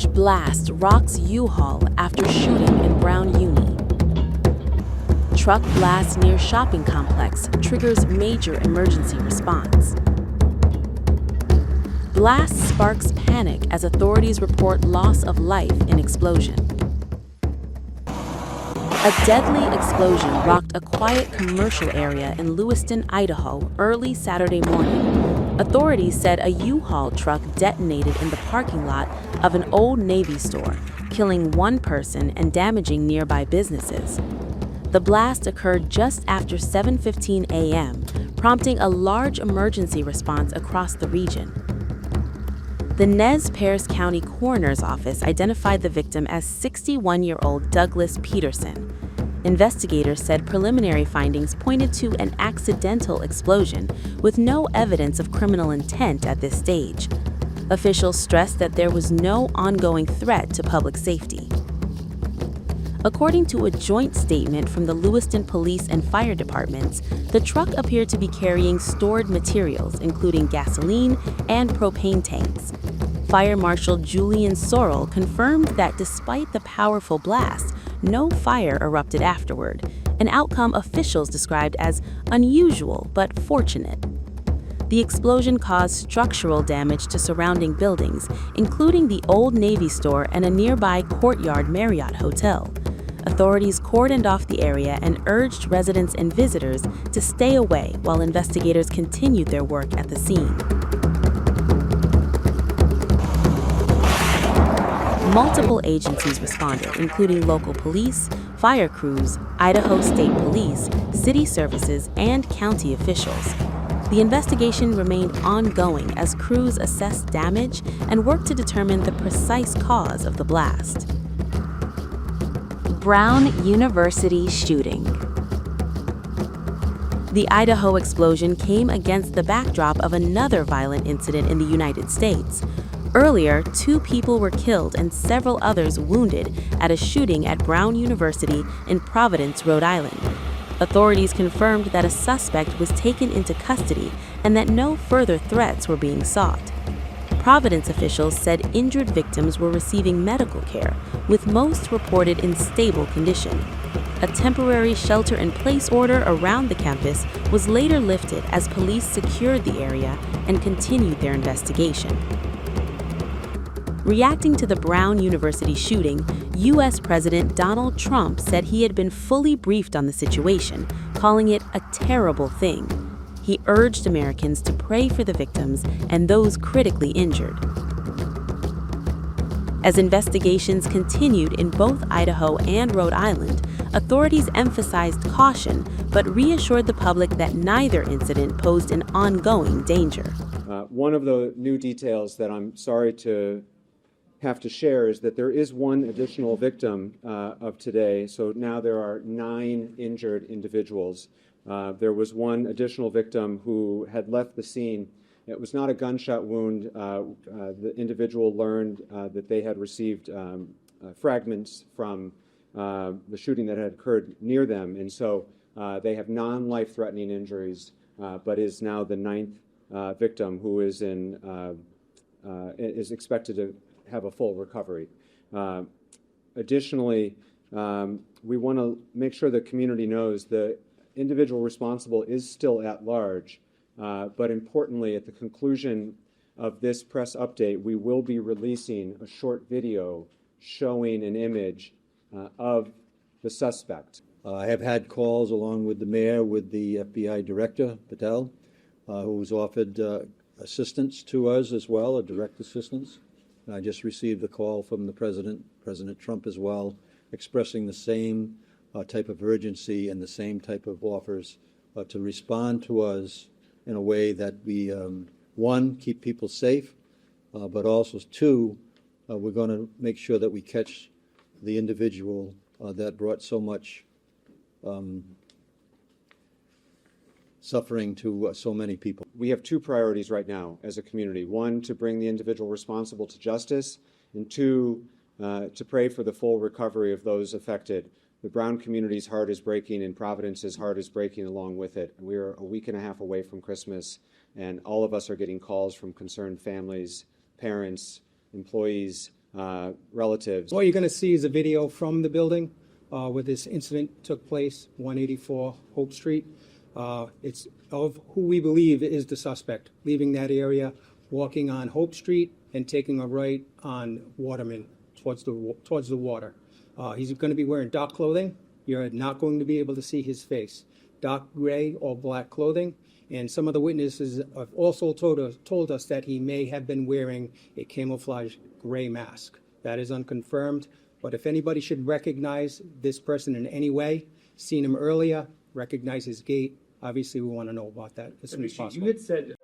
Huge blast rocks U-Haul after shooting in Brown Uni. Truck blast near shopping complex triggers major emergency response. Blast sparks panic as authorities report loss of life in explosion. A deadly explosion rocked a quiet commercial area in Lewiston, Idaho, early Saturday morning. Authorities said a U-Haul truck detonated in the parking lot of an Old Navy store, killing one person and damaging nearby businesses. The blast occurred just after 7:15 a.m., prompting a large emergency response across the region. The Nez Perce County Coroner's Office identified the victim as 61-year-old Douglas Peterson. Investigators said preliminary findings pointed to an accidental explosion with no evidence of criminal intent at this stage. Officials stressed that there was no ongoing threat to public safety. According to a joint statement from the Lewiston Police and Fire Departments, the truck appeared to be carrying stored materials, including gasoline and propane tanks. Fire Marshal Julian Sorrell confirmed that despite the powerful blast, no fire erupted afterward, an outcome officials described as unusual but fortunate. The explosion caused structural damage to surrounding buildings, including the Old Navy store and a nearby Courtyard Marriott hotel. Authorities cordoned off the area and urged residents and visitors to stay away while investigators continued their work at the scene. Multiple agencies responded, including local police, fire crews, Idaho State Police, city services, and county officials. The investigation remained ongoing as crews assessed damage and worked to determine the precise cause of the blast. Brown University shooting. The Idaho explosion came against the backdrop of another violent incident in the United States. Earlier, 2 people were killed and several others wounded at a shooting at Brown University in Providence, Rhode Island. Authorities confirmed that a suspect was taken into custody and that no further threats were being sought. Providence officials said injured victims were receiving medical care, with most reported in stable condition. A temporary shelter-in-place order around the campus was later lifted as police secured the area and continued their investigation. Reacting to the Brown University shooting, U.S. President Donald Trump said he had been fully briefed on the situation, calling it a terrible thing. He urged Americans to pray for the victims and those critically injured. As investigations continued in both Idaho and Rhode Island, authorities emphasized caution but reassured the public that neither incident posed an ongoing danger. One of the new details that I'm sorry to have to share is that there is one additional victim of today. So now there are 9 injured individuals. There was one additional victim who had left the scene. It was not a gunshot wound. The individual learned that they had received fragments from the shooting that had occurred near them. And so they have non-life-threatening injuries, but is now the 9th victim who is expected to have a full recovery. Additionally, we want to make sure the community knows the individual responsible is still at large, but importantly, at the conclusion of this press update, we will be releasing a short video showing an image of the suspect. I have had calls along with the mayor, with the FBI director, Patel, who was offered assistance to us as well, a direct assistance. I just received a call from the President Trump as well, expressing the same type of urgency and the same type of offers to respond to us in a way that we, one, keep people safe, but also, two, we're going to make sure that we catch the individual that brought so much suffering to so many people. We have 2 priorities right now as a community. 1, to bring the individual responsible to justice, and 2, to pray for the full recovery of those affected. The Brown community's heart is breaking, and Providence's heart is breaking along with it. We're a week and a half away from Christmas, and all of us are getting calls from concerned families, parents, employees, relatives. What you're going to see is a video from the building where this incident took place, 184 Hope Street. It's of who we believe is the suspect, leaving that area, walking on Hope Street, and taking a right on Waterman towards the water. He's going to be wearing dark clothing. You're not going to be able to see his face. Dark gray or black clothing. And some of the witnesses have also told us that he may have been wearing a camouflage gray mask. That is unconfirmed. But if anybody should recognize this person in any way, seen him earlier, recognize his gait, obviously we want to know about that as soon as possible. You had said